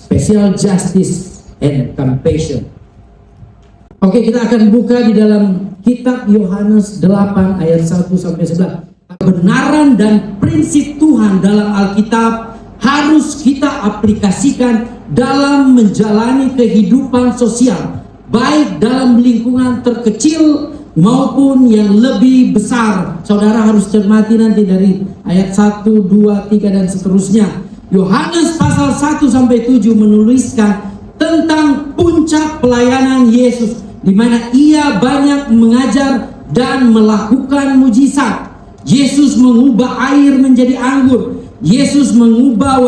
special justice and compassion. Oke, kita akan buka di dalam kitab Yohanes 8 ayat 1 sampai 11. Kebenaran dan prinsip Tuhan dalam Alkitab harus kita aplikasikan dalam menjalani kehidupan sosial, baik dalam lingkungan terkecil maupun yang lebih besar. Saudara harus cermati nanti dari ayat 1, 2, 3 dan seterusnya. Yohanes pasal 1 sampai 7 menuliskan tentang puncak pelayanan Yesus, di mana ia banyak mengajar dan melakukan mujizat. Yesus mengubah air menjadi anggur. Yesus mengubah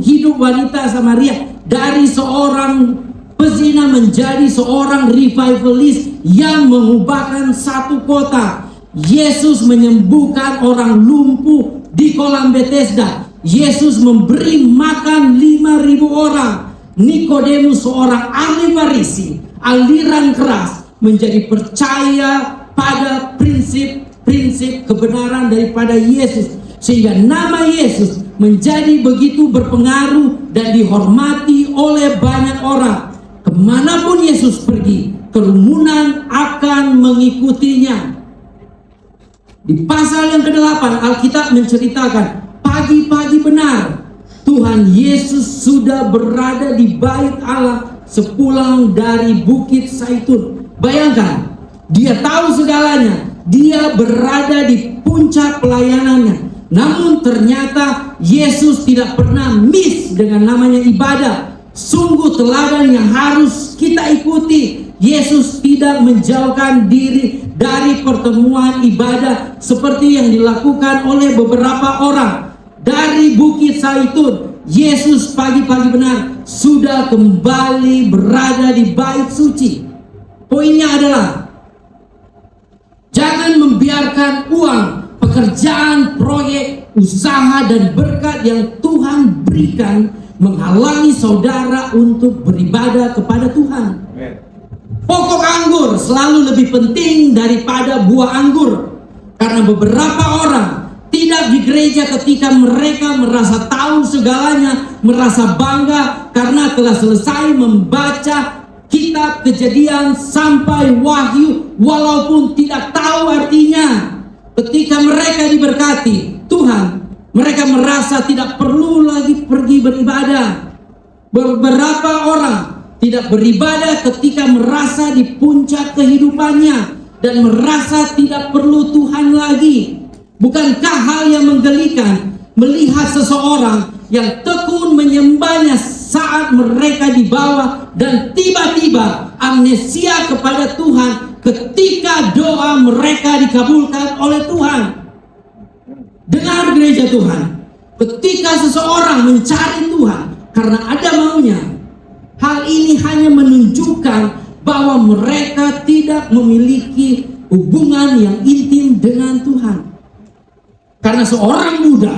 hidup wanita Samaria dari seorang pezina menjadi seorang revivalist yang mengubahkan satu kota. Yesus menyembuhkan orang lumpuh di kolam Bethesda. Yesus memberi makan 5.000 orang. Nikodemus, seorang ahli Farisi, aliran keras, menjadi percaya pada prinsip kebenaran daripada Yesus, sehingga nama Yesus menjadi begitu berpengaruh dan dihormati oleh banyak orang. Kemanapun Yesus pergi, kerumunan akan mengikutinya. Di pasal yang ke-8 Alkitab menceritakan pagi-pagi benar Tuhan Yesus sudah berada di bait Allah sepulang dari Bukit Zaitun. Bayangkan, dia tahu segalanya. Dia berada di puncak pelayanannya. Namun ternyata Yesus tidak pernah miss dengan namanya ibadah. Sungguh teladan yang harus kita ikuti. Yesus tidak menjauhkan diri dari pertemuan ibadah seperti yang dilakukan oleh beberapa orang. Dari Bukit Zaitun, Yesus pagi-pagi benar sudah kembali berada di bait suci. Poinnya adalah, jangan membiarkan uang, pekerjaan, proyek, usaha, dan berkat yang Tuhan berikan menghalangi saudara untuk beribadah kepada Tuhan. Pokok anggur selalu lebih penting daripada buah anggur. Karena beberapa orang tidak di gereja ketika mereka merasa tahu segalanya, merasa bangga karena telah selesai membaca kitab Kejadian sampai Wahyu, walaupun tidak tahu artinya. Ketika mereka diberkati Tuhan, mereka merasa tidak perlu lagi pergi beribadah. Beberapa orang tidak beribadah ketika merasa di puncak kehidupannya dan merasa tidak perlu Tuhan lagi. Bukankah hal yang menggelikan melihat seseorang yang tekun menyembahnya saat mereka di bawah dan tiba-tiba amnesia kepada Tuhan ketika doa mereka dikabulkan oleh Tuhan? Dengar gereja Tuhan, ketika seseorang mencari Tuhan karena ada maunya, hal ini hanya menunjukkan bahwa mereka tidak memiliki hubungan yang intim dengan Tuhan. Karena seorang muda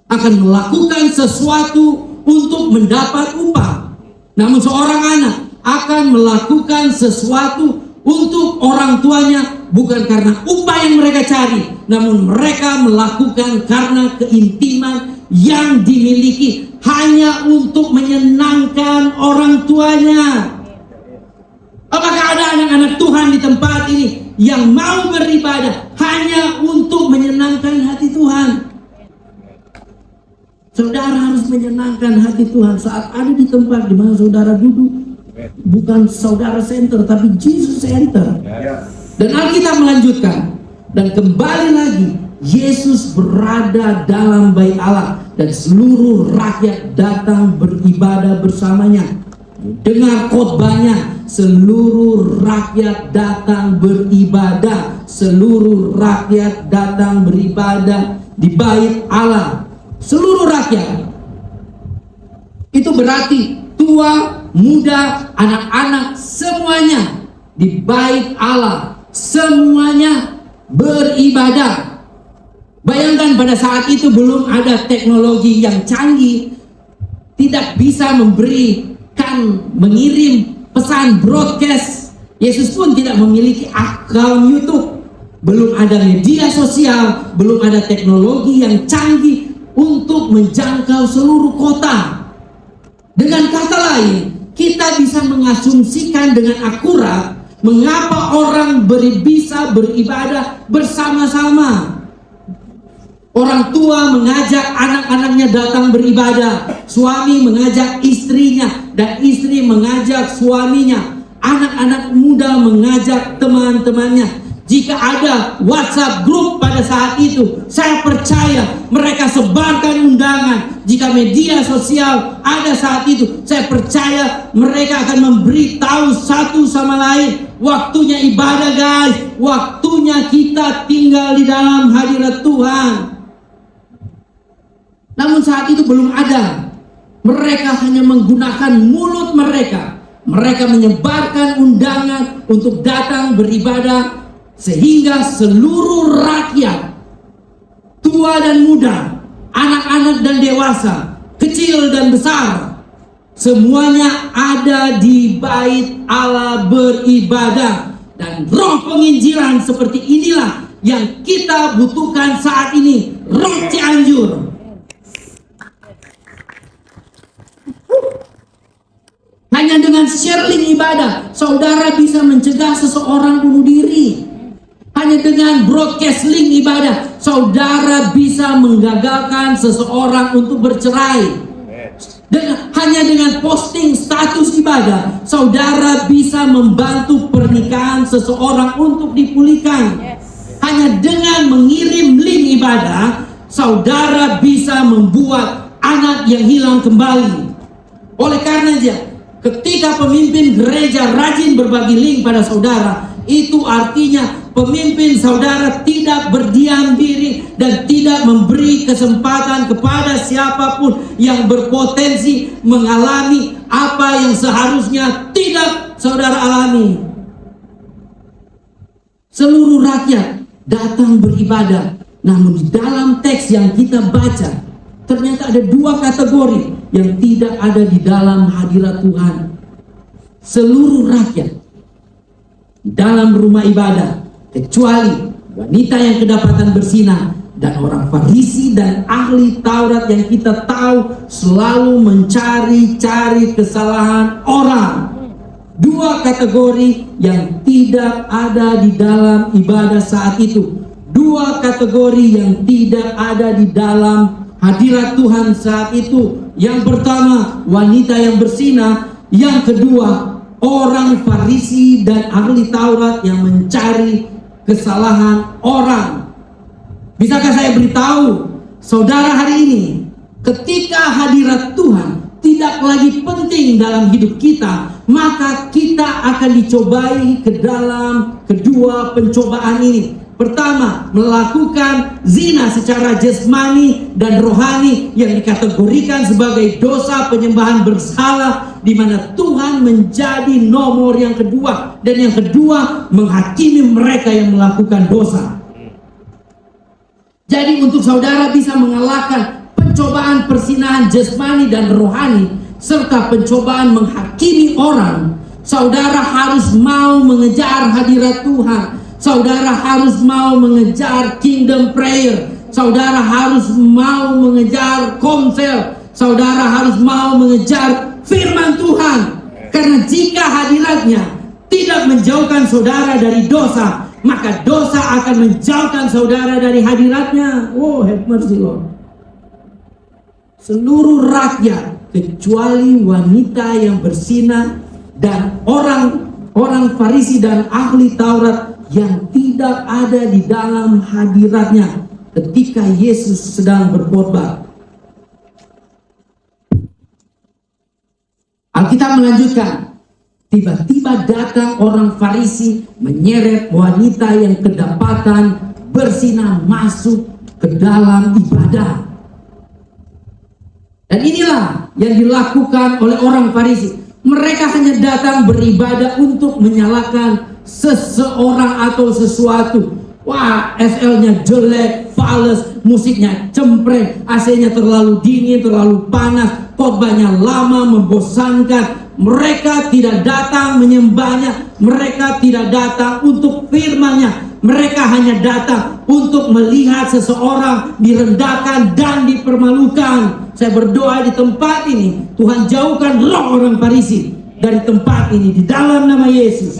akan melakukan sesuatu untuk mendapat upah, namun seorang anak akan melakukan sesuatu untuk orang tuanya bukan karena upah yang mereka cari, namun mereka melakukan karena keintiman yang dimiliki hanya untuk menyenangkan orang tuanya. Apakah ada anak-anak Tuhan di tempat ini yang mau beribadah hanya untuk menyenangkan hati Tuhan? Saudara harus menyenangkan hati Tuhan saat ada di tempat di mana saudara duduk. Bukan saudara center, tapi Jesus center. Dan Alkitab melanjutkan, dan kembali lagi Yesus berada dalam bait Allah dan seluruh rakyat datang beribadah bersamanya. Dengar khotbahnya, seluruh rakyat datang beribadah. Seluruh rakyat datang beribadah di bait Allah. Seluruh rakyat. Itu berarti tua, muda, anak-anak, semuanya di bait Allah. Semuanya beribadah. Bayangkan pada saat itu belum ada teknologi yang canggih. Tidak bisa mengirim pesan broadcast. Yesus pun tidak memiliki akun YouTube. Belum ada media sosial, belum ada teknologi yang canggih untuk menjangkau seluruh kota. Dengan kata lain, kita bisa mengasumsikan dengan akurat mengapa orang bisa beribadah bersama-sama. Orang tua mengajak anak-anaknya datang beribadah, suami mengajak istrinya, dan istri mengajak suaminya, anak-anak muda mengajak teman-temannya. Jika ada WhatsApp group pada saat itu, saya percaya mereka sebarkan undangan. Jika media sosial ada saat itu, saya percaya mereka akan memberitahu satu sama lain, waktunya ibadah guys, waktunya kita tinggal di dalam hadirat Tuhan. Namun saat itu belum ada. Mereka hanya menggunakan mulut mereka. Mereka menyebarkan undangan untuk datang beribadah, sehingga seluruh rakyat, tua dan muda, anak-anak dan dewasa, kecil dan besar, semuanya ada di bait Allah beribadah. Dan roh penginjilan seperti inilah yang kita butuhkan saat ini. Roh Cianjur. Hanya dengan sharing ibadah, saudara bisa mencegah seseorang bunuh diri. Hanya dengan broadcast link ibadah, saudara bisa menggagalkan seseorang untuk bercerai. Hanya dengan posting status ibadah, saudara bisa membantu pernikahan seseorang untuk dipulihkan. Hanya dengan mengirim link ibadah, saudara bisa membuat anak yang hilang kembali. Oleh karenanya, ketika pemimpin gereja rajin berbagi link pada saudara, itu artinya pemimpin saudara tidak berdiam diri dan tidak memberi kesempatan kepada siapapun yang berpotensi mengalami apa yang seharusnya tidak saudara alami. Seluruh rakyat datang beribadah, namun di dalam teks yang kita baca, ternyata ada dua kategori yang tidak ada di dalam hadirat Tuhan. Seluruh rakyat dalam rumah ibadah, kecuali wanita yang kedapatan bersinah dan orang Farisi dan ahli Taurat yang kita tahu selalu mencari-cari kesalahan orang. Dua kategori yang tidak ada di dalam ibadah saat itu. Dua kategori yang tidak ada di dalam hadirat Tuhan saat itu. Yang pertama, wanita yang bersinah. Yang kedua, orang Farisi dan ahli Taurat yang mencari kesalahan orang. Bisakah saya beritahu saudara hari ini, ketika hadirat Tuhan tidak lagi penting dalam hidup kita, maka kita akan dicobai ke dalam kedua pencobaan ini. Pertama, melakukan zina secara jasmani dan rohani yang dikategorikan sebagai dosa penyembahan berhala, di mana Tuhan menjadi nomor yang kedua. Dan yang kedua, menghakimi mereka yang melakukan dosa. Jadi untuk saudara bisa mengalahkan pencobaan persinahan jasmani dan rohani, serta pencobaan menghakimi orang, saudara harus mau mengejar hadirat Tuhan. Saudara harus mau mengejar kingdom prayer. Saudara harus mau mengejar komsel. Saudara harus mau mengejar firman Tuhan. Karena jika hadiratnya tidak menjauhkan saudara dari dosa, maka dosa akan menjauhkan saudara dari hadiratnya. Oh, have mercy Lord. Seluruh rakyat kecuali wanita yang bersinah dan orang Farisi dan ahli Taurat yang tidak ada di dalam hadiratnya ketika Yesus sedang berkhotbah. Alkitab melanjutkan, tiba-tiba datang orang Farisi menyeret wanita yang kedapatan bersinah masuk ke dalam ibadah. Dan inilah yang dilakukan oleh orang Farisi. Mereka hanya datang beribadah untuk menyalahkan seseorang atau sesuatu. Wah, SL-nya jelek, fals, musiknya cempreng, AC-nya terlalu dingin, terlalu panas, khotbahnya lama, membosankan. Mereka tidak datang menyembahnya, mereka tidak datang untuk firman-Nya. Mereka hanya datang untuk melihat seseorang direndahkan dan dipermalukan. saya berdoa di tempat ini, Tuhan jauhkan roh orang Farisi dari tempat ini di dalam nama Yesus.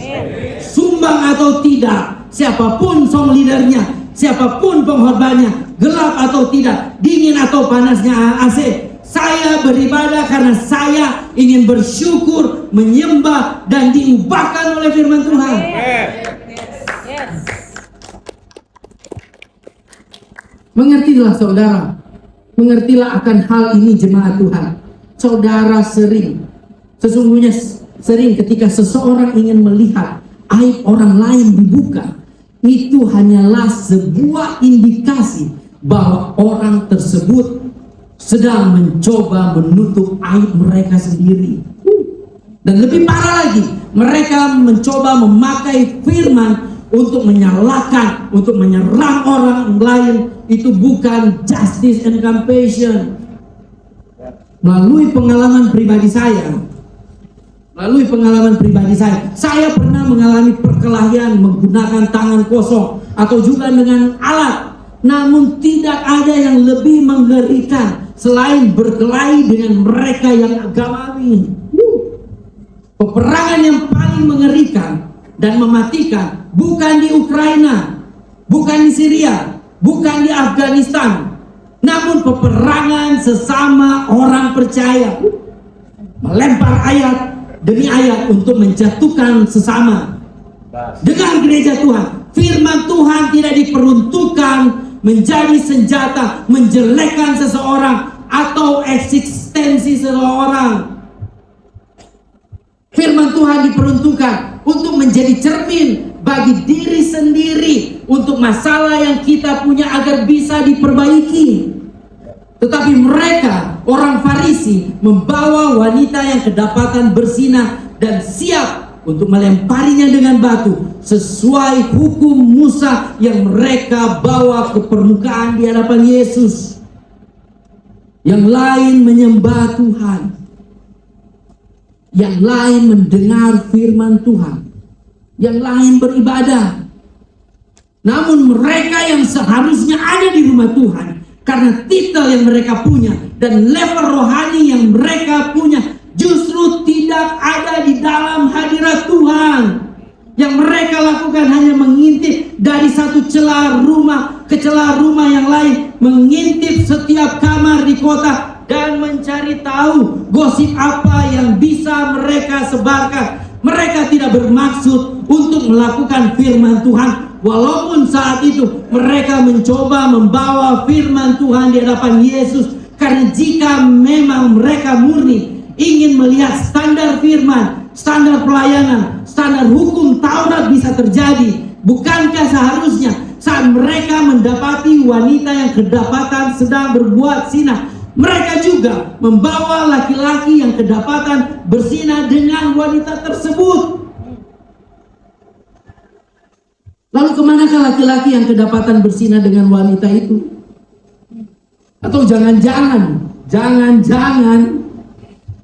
Sumbang atau tidak, siapapun song leadernya, siapapun pengkhotbahnya, gelap atau tidak, dingin atau panasnya AC, saya beribadah karena saya ingin bersyukur, menyembah, dan diubahkan oleh firman Tuhan. Mengertilah saudara, mengertilah akan hal ini jemaat Tuhan. Saudara sesungguhnya sering ketika seseorang ingin melihat aib orang lain dibuka, itu hanyalah sebuah indikasi bahwa orang tersebut sedang mencoba menutup aib mereka sendiri. Dan lebih parah lagi, mereka mencoba memakai firman untuk menyalahkan, untuk menyerang orang lain. Itu bukan justice and compassion. Melalui pengalaman pribadi saya pernah mengalami perkelahian menggunakan tangan kosong atau juga dengan alat. Namun tidak ada yang lebih mengerikan selain berkelahi dengan mereka yang agamawi. Peperangan yang paling mengerikan dan mematikan bukan di Ukraina, bukan di Syria, bukan di Afghanistan, namun peperangan sesama orang percaya, melempar ayat demi ayat untuk menjatuhkan sesama. Dengan gereja Tuhan, firman Tuhan tidak diperuntukkan menjadi senjata menjelekkan seseorang atau eksistensi seseorang. Firman Tuhan diperuntukkan untuk menjadi cermin bagi diri sendiri untuk masalah yang kita punya agar bisa diperbaiki. Tetapi mereka, orang Farisi, membawa wanita yang kedapatan bersinah dan siap untuk melemparinya dengan batu sesuai hukum Musa yang mereka bawa ke permukaan di hadapan Yesus. Yang lain menyembah Tuhan, yang lain mendengar firman Tuhan, yang lain beribadah. Namun mereka yang seharusnya ada di rumah Tuhan, karena titel yang mereka punya dan level rohani yang mereka punya, justru tidak ada di dalam hadirat Tuhan. Yang mereka lakukan hanya mengintip dari satu celah rumah ke celah rumah yang lain, mengintip setiap kamar di kota dan mencari tahu gosip apa yang bisa mereka sebarkan. Mereka tidak bermaksud untuk melakukan firman Tuhan, walaupun saat itu mereka mencoba membawa firman Tuhan di hadapan Yesus. Karena jika memang mereka murni ingin melihat standar firman, standar pelayanan, standar hukum Taurat bisa terjadi, bukankah seharusnya saat mereka mendapati wanita yang kedapatan sedang berbuat zina, mereka juga membawa laki-laki yang kedapatan berzinah dengan wanita tersebut? Lalu kemanakah laki-laki yang kedapatan berzinah dengan wanita itu? Atau jangan-jangan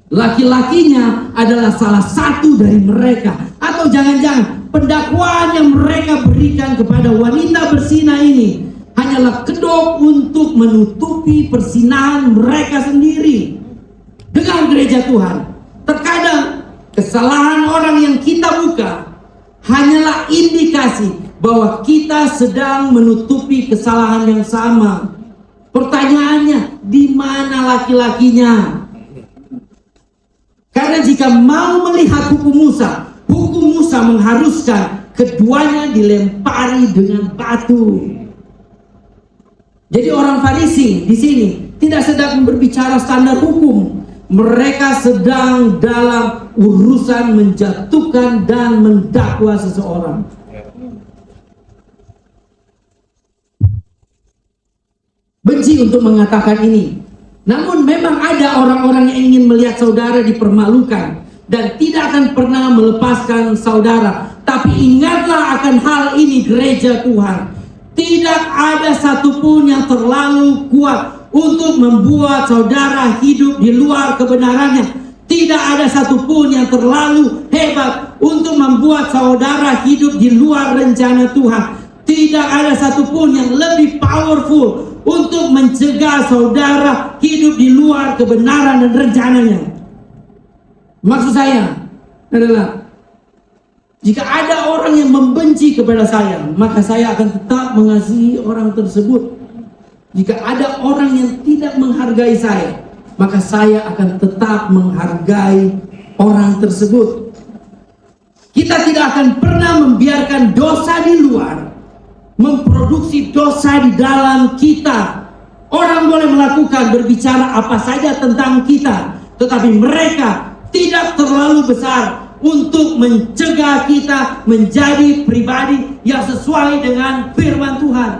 laki-lakinya adalah salah satu dari mereka? Atau jangan-jangan pendakwaan yang mereka berikan kepada wanita berzinah ini hanyalah kedok untuk menutupi persinahan mereka sendiri? Dengan gereja Tuhan, terkadang kesalahan orang yang kita buka hanyalah indikasi bahwa kita sedang menutupi kesalahan yang sama. Pertanyaannya, di mana laki-lakinya? Karena jika mau melihat hukum Musa mengharuskan keduanya dilempari dengan batu. Jadi orang Farisi di sini tidak sedang berbicara standar hukum. Mereka sedang dalam urusan menjatuhkan dan mendakwa seseorang. Benci untuk mengatakan ini. Namun memang ada orang-orang yang ingin melihat saudara dipermalukan dan tidak akan pernah melepaskan saudara. Tapi ingatlah akan hal ini gereja Tuhan. Tidak ada satupun yang terlalu kuat untuk membuat saudara hidup di luar kebenarannya. Tidak ada satupun yang terlalu hebat untuk membuat saudara hidup di luar rencana Tuhan. tidak ada satupun yang lebih powerful untuk mencegah saudara hidup di luar kebenaran dan rencananya. Maksud saya adalah, jika ada orang yang membenci kepada saya, maka saya akan tetap mengasihi orang tersebut. Jika ada orang yang tidak menghargai saya, maka saya akan tetap menghargai orang tersebut. Kita tidak akan pernah membiarkan dosa di luar memproduksi dosa di dalam kita. Orang boleh melakukan, berbicara apa saja tentang kita, tetapi mereka tidak terlalu besar untuk mencegah kita menjadi pribadi yang sesuai dengan firman Tuhan.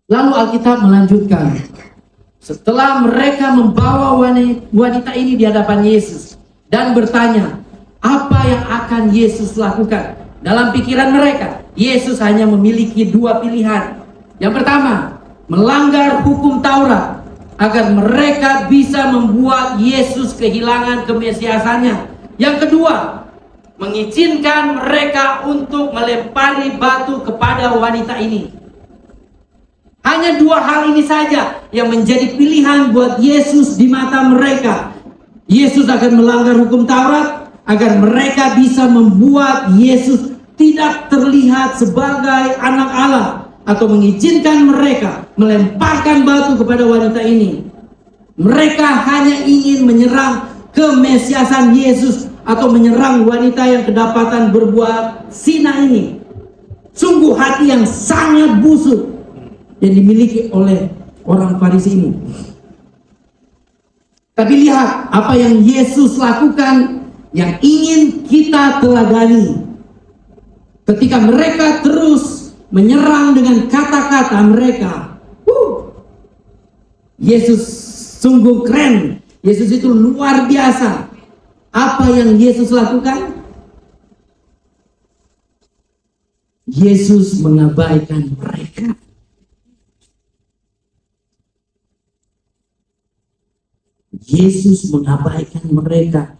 Lalu Alkitab melanjutkan, setelah mereka membawa wanita ini di hadapan Yesus dan bertanya, apa yang akan Yesus lakukan? Dalam pikiran mereka, Yesus hanya memiliki dua pilihan. Yang pertama, melanggar hukum Taurat agar mereka bisa membuat Yesus kehilangan kemesiasannya. Yang kedua, mengizinkan mereka untuk melempari batu kepada wanita ini. Hanya dua hal ini saja yang menjadi pilihan buat Yesus di mata mereka. Yesus akan melanggar hukum Taurat agar mereka bisa membuat Yesus tidak terlihat sebagai anak Allah, atau mengizinkan mereka melemparkan batu kepada wanita ini. Mereka hanya ingin menyerang kemesiasan Yesus atau menyerang wanita yang kedapatan berbuat zina ini. Sungguh hati yang sangat busuk yang dimiliki oleh orang Farisi ini. Tapi lihat apa yang Yesus lakukan yang ingin kita teladani. Ketika mereka terus menyerang dengan kata-kata mereka, Yesus sungguh keren. Yesus itu luar biasa. Apa yang Yesus lakukan? Yesus mengabaikan mereka. Yesus mengabaikan mereka.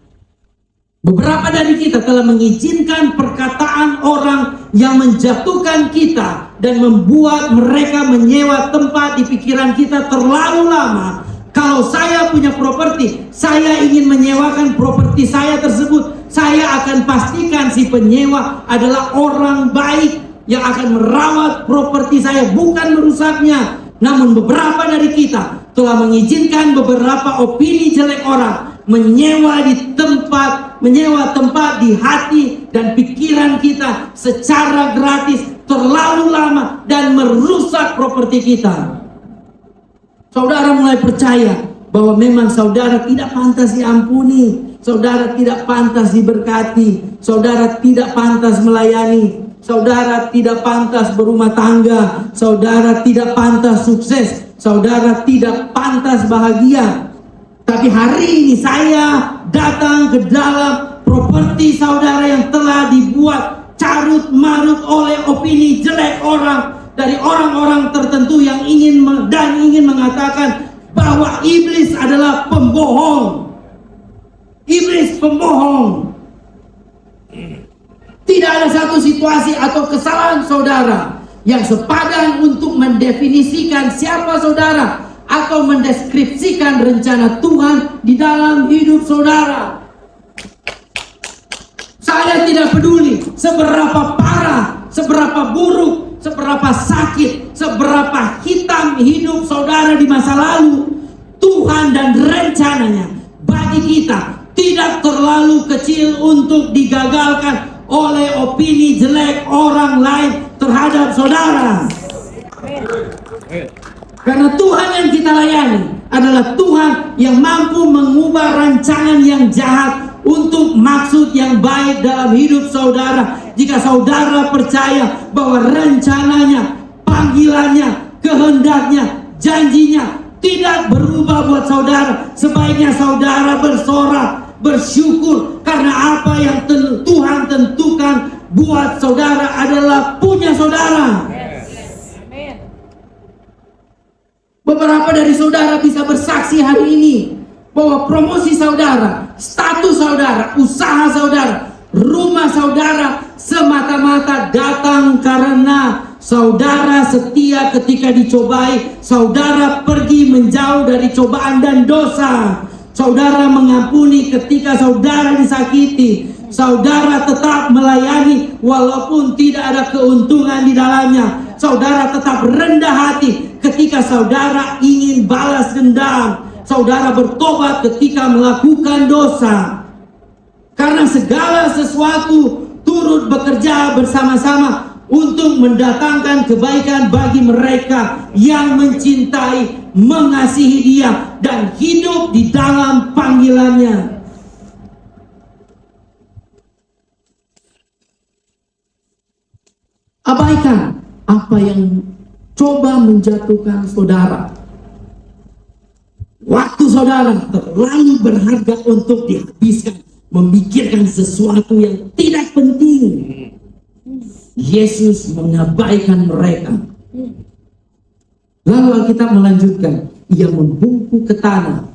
Beberapa dari kita telah mengizinkan perkataan orang yang menjatuhkan kita dan membuat mereka menyewa tempat di pikiran kita terlalu lama. Kalau saya punya properti, saya ingin menyewakan properti saya tersebut, saya akan pastikan si penyewa adalah orang baik yang akan merawat properti saya, bukan merusaknya. Namun beberapa dari kita telah mengizinkan beberapa opini jelek orang menyewa tempat di hati dan pikiran kita secara gratis terlalu lama dan merusak properti kita. Saudara mulai percaya bahwa memang saudara tidak pantas diampuni, saudara tidak pantas diberkati, saudara tidak pantas melayani, saudara tidak pantas berumah tangga, saudara tidak pantas sukses, saudara tidak pantas bahagia. Tapi hari ini saya datang ke dalam properti saudara yang telah dibuat carut marut oleh opini jelek orang dari orang-orang tertentu yang ingin mengatakan bahwa iblis adalah pembohong. Iblis pembohong. Tidak ada satu situasi atau kesalahan saudara yang sepadan untuk mendefinisikan siapa saudara atau mendeskripsikan rencana Tuhan di dalam hidup saudara. Saya tidak peduli seberapa parah, seberapa buruk, seberapa sakit, seberapa hitam hidup saudara di masa lalu. Tuhan dan rencananya bagi kita tidak terlalu kecil untuk digagalkan oleh opini jelek orang lain terhadap saudara. Karena Tuhan yang kita layani adalah Tuhan yang mampu mengubah rancangan yang jahat untuk maksud yang baik dalam hidup saudara. Jika saudara percaya bahwa rencananya, panggilannya, kehendaknya, janjinya tidak berubah buat saudara, sebaiknya saudara bersorak, bersyukur, karena apa yang Tuhan tentukan buat saudara adalah punya saudara. Beberapa dari saudara bisa bersaksi hari ini bahwa promosi saudara, status saudara, usaha saudara rumah saudara semata-mata datang karena saudara setia ketika dicobai, saudara pergi menjauh dari cobaan dan dosa, saudara mengampuni ketika saudara disakiti, saudara tetap melayani walaupun tidak ada keuntungan di dalamnya, saudara tetap rendah hati ketika saudara ingin balas dendam, saudara bertobat ketika melakukan dosa. Karena segala sesuatu turut bekerja bersama-sama untuk mendatangkan kebaikan bagi mereka yang mencintai, mengasihi Dia, dan hidup di dalam panggilannya. Abaikan apa yang coba menjatuhkan saudara. Waktu saudara terlalu berharga untuk dihabiskan memikirkan sesuatu yang tidak penting. Yesus mengabaikan mereka. Lalu Alkitab melanjutkan, ia membungkuk ke tanah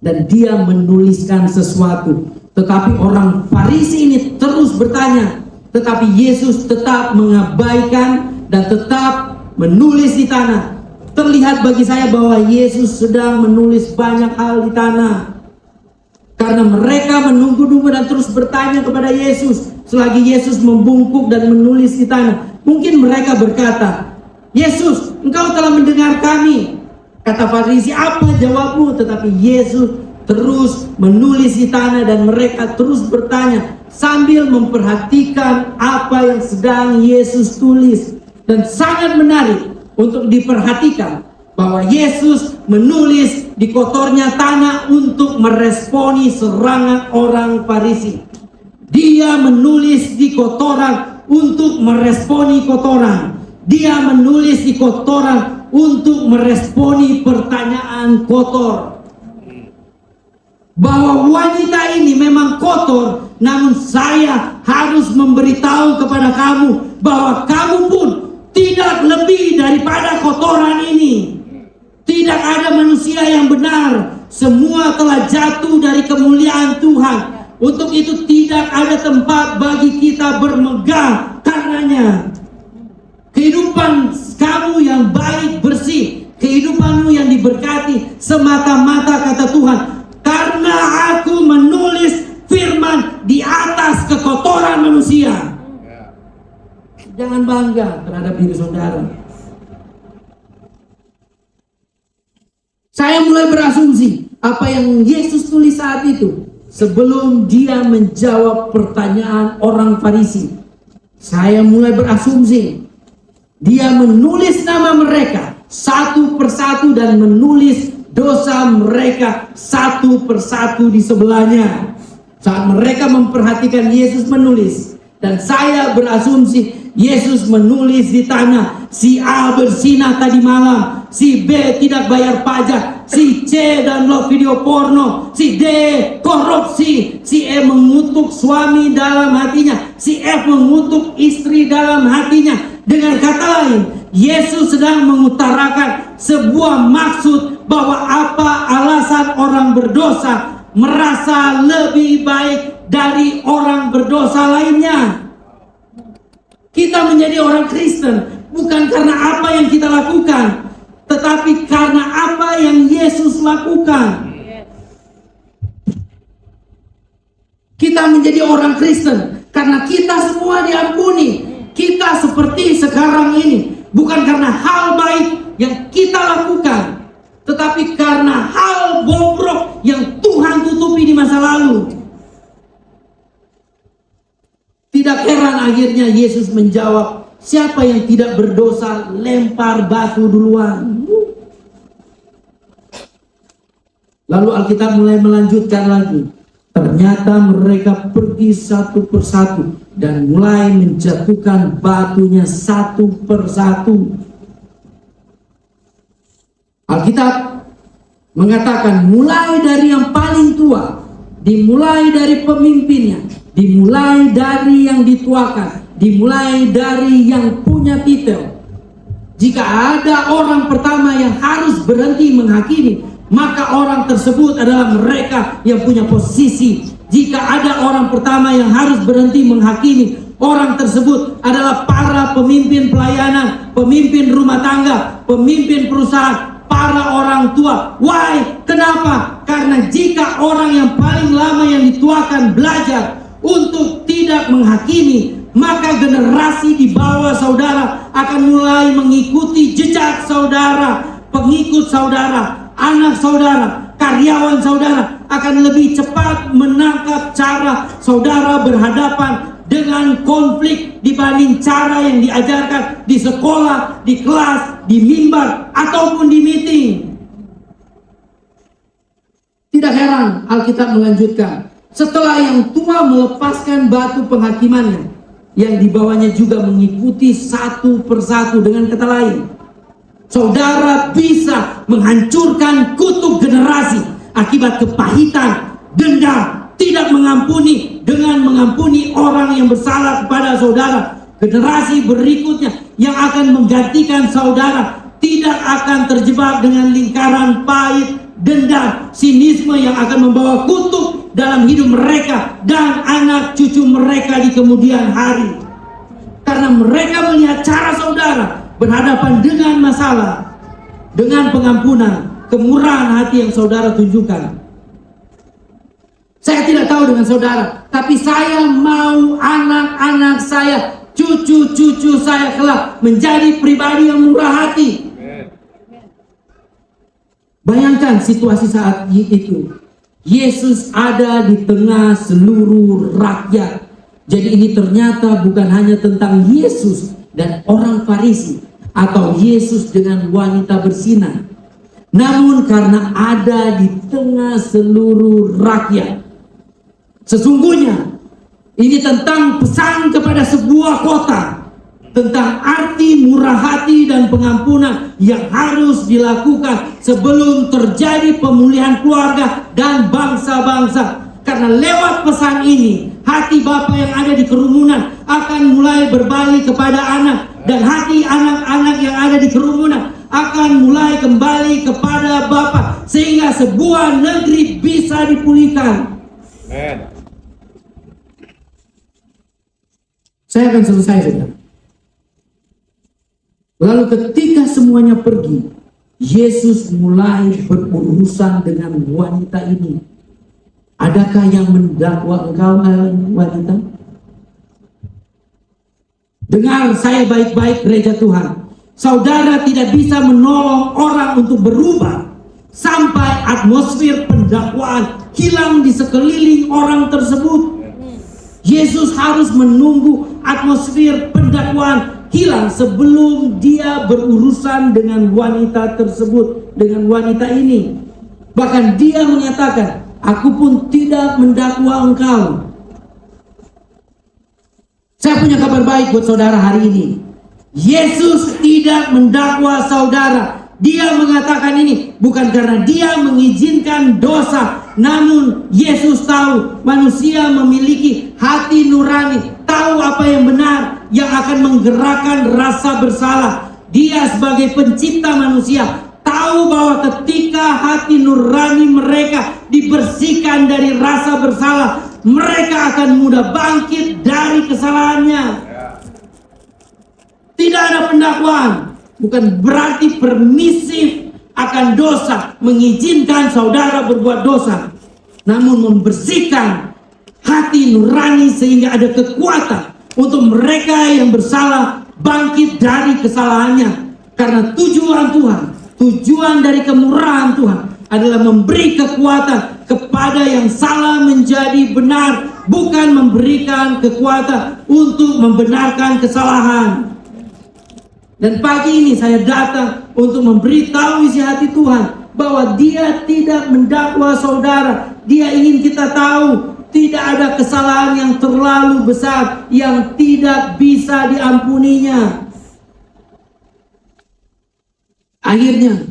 dan dia menuliskan sesuatu. Tetapi orang Farisi ini terus bertanya, tetapi Yesus tetap mengabaikan dan tetap menulis di tanah. Terlihat bagi saya bahwa Yesus sedang menulis banyak hal di tanah. Karena mereka menunggu-nunggu dan terus bertanya kepada Yesus. Selagi Yesus membungkuk dan menulis di tanah, mungkin mereka berkata, Yesus, engkau telah mendengar kami. Kata Farisi, apa jawabmu? Tetapi Yesus terus menulis di tanah dan mereka terus bertanya sambil memperhatikan apa yang sedang Yesus tulis. Dan sangat menarik untuk diperhatikan bahwa Yesus menulis di kotornya tanah untuk meresponi serangan orang Farisi. Dia menulis di kotoran untuk meresponi kotoran. Dia menulis di kotoran untuk meresponi pertanyaan kotor. Bahwa wanita ini memang kotor, namun saya harus memberitahu kepada kamu bahwa kamu pun tidak lebih daripada kotoran ini. Tidak ada manusia yang benar. Semua telah jatuh dari kemuliaan Tuhan. Untuk itu tidak ada tempat bagi kita bermegah karenanya. Kehidupan kamu yang baik, bersih, kehidupanmu yang diberkati semata-mata kata Tuhan, karena aku menulis firman di atas kekotoran manusia. Jangan bangga terhadap diri saudara. Saya mulai berasumsi apa yang Yesus tulis saat itu sebelum dia menjawab pertanyaan orang Farisi. Saya mulai berasumsi dia menulis nama mereka satu persatu dan menulis dosa mereka satu persatu di sebelahnya. Saat mereka memperhatikan Yesus menulis, dan saya berasumsi Yesus menulis di tanah, si A bersinah tadi malam, si B tidak bayar pajak, si C download video porno, si D korupsi, si E mengutuk suami dalam hatinya, si F mengutuk istri dalam hatinya. Dengan kata lain, Yesus sedang mengutarakan sebuah maksud bahwa apa alasan orang berdosa merasa lebih baik dari orang berdosa lainnya. Kita menjadi orang Kristen bukan karena apa yang kita lakukan, tetapi karena apa yang Yesus lakukan. Kita menjadi orang Kristen karena kita semua diampuni. Kita seperti sekarang ini bukan karena hal baik yang kita lakukan, tetapi karena hal bobrok yang Tuhan tutupi di masa lalu. Tidak heran akhirnya Yesus menjawab, siapa yang tidak berdosa lempar batu duluan. Lalu Alkitab mulai melanjutkan lagi. Ternyata mereka pergi satu persatu dan mulai menjatuhkan batunya satu persatu. Alkitab mengatakan mulai dari yang paling tua, dimulai dari pemimpinnya, dimulai dari yang dituakan, dimulai dari yang punya titel. Jika ada orang pertama yang harus berhenti menghakimi, maka orang tersebut adalah mereka yang punya posisi. Jika ada orang pertama yang harus berhenti menghakimi, orang tersebut adalah para pemimpin pelayanan, pemimpin rumah tangga, pemimpin perusahaan, para orang tua. Why? Kenapa? Karena jika orang yang paling lama yang dituakan belajar untuk tidak menghakimi, maka generasi di bawah saudara akan mulai mengikuti jejak saudara, pengikut saudara, anak saudara, karyawan saudara akan lebih cepat menangkap cara saudara berhadapan dengan konflik dibanding cara yang diajarkan di sekolah, di kelas, di mimbar, ataupun di meeting. Tidak heran Alkitab melanjutkan, setelah yang tua melepaskan batu penghakimannya, yang dibawanya juga mengikuti satu persatu. Dengan kata lain, saudara bisa menghancurkan kutub generasi akibat kepahitan, dendam, tidak mengampuni dengan mengampuni orang yang bersalah kepada saudara. Generasi berikutnya yang akan menggantikan saudara tidak akan terjebak dengan lingkaran pahit, dendam, sinisme yang akan membawa kutuk dalam hidup mereka dan anak cucu mereka di kemudian hari. Karena mereka melihat cara saudara berhadapan dengan masalah dengan pengampunan, kemurahan hati yang saudara tunjukkan. Saya tidak tahu dengan saudara, tapi saya mau anak-anak saya, cucu-cucu saya kelak menjadi pribadi yang murah hati. Bayangkan situasi saat itu. Yesus ada di tengah seluruh rakyat. Jadi ini ternyata bukan hanya tentang Yesus dan orang Farisi atau Yesus dengan wanita bersinar, namun karena ada di tengah seluruh rakyat. Sesungguhnya ini tentang pesan kepada sebuah kota, tentang arti murah hati dan pengampunan yang harus dilakukan sebelum terjadi pemulihan keluarga dan bangsa-bangsa. Karena lewat pesan ini, hati Bapa yang ada di kerumunan akan mulai berbalik kepada anak, dan hati anak-anak yang ada di kerumunan akan mulai kembali kepada Bapa, sehingga sebuah negeri bisa dipulihkan. Amen. Saya akan selesai saja. Lalu ketika semuanya pergi, Yesus mulai berurusan dengan wanita ini. Adakah yang mendakwa engkau, wanita? Dengar saya baik-baik, gereja Tuhan. Saudara tidak bisa menolong orang untuk berubah sampai atmosfer pendakwaan hilang di sekeliling orang tersebut. Yesus harus menunggu atmosfer pendakwaan hilang sebelum dia berurusan dengan wanita tersebut, dengan wanita ini. Bahkan dia menyatakan, aku pun tidak mendakwa engkau. Saya punya kabar baik buat saudara hari ini. Yesus tidak mendakwa saudara. Dia mengatakan ini bukan karena dia mengizinkan dosa, namun Yesus tahu manusia memiliki hati nurani, tahu apa yang benar, yang akan menggerakkan rasa bersalah. Dia sebagai pencipta manusia tahu bahwa ketika hati nurani mereka dibersihkan dari rasa bersalah, mereka akan mudah bangkit dari kesalahannya. Tidak ada pendakwaan bukan berarti permisif akan dosa, mengizinkan saudara berbuat dosa, namun membersihkan hati nurani sehingga ada kekuatan untuk mereka yang bersalah bangkit dari kesalahannya. Karena tujuan Tuhan, tujuan dari kemurahan Tuhan adalah memberi kekuatan kepada yang salah menjadi benar, bukan memberikan kekuatan untuk membenarkan kesalahan. Dan pagi ini saya datang untuk memberitahu isi hati Tuhan bahwa Dia tidak mendakwa saudara. Dia ingin kita tahu tidak ada kesalahan yang terlalu besar yang tidak bisa diampuninya. Akhirnya,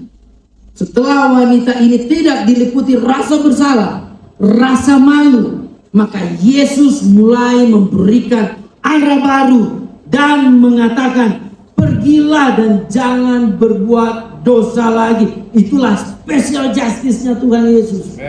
setelah wanita ini tidak diliputi rasa bersalah, rasa malu, maka Yesus mulai memberikan arah baru dan mengatakan, pergilah dan jangan berbuat dosa lagi. Itulah special justice-nya Tuhan Yesus.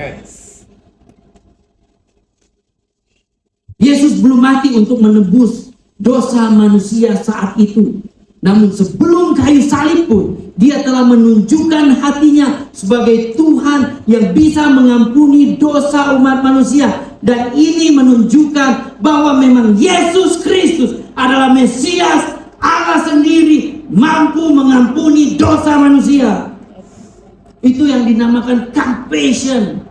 Yesus belum mati untuk menebus dosa manusia saat itu. Namun sebelum kayu salib pun, dia telah menunjukkan hatinya sebagai Tuhan yang bisa mengampuni dosa umat manusia. Dan ini menunjukkan bahwa memang Yesus Kristus adalah Mesias, Allah sendiri, mampu mengampuni dosa manusia. Itu yang dinamakan compassion.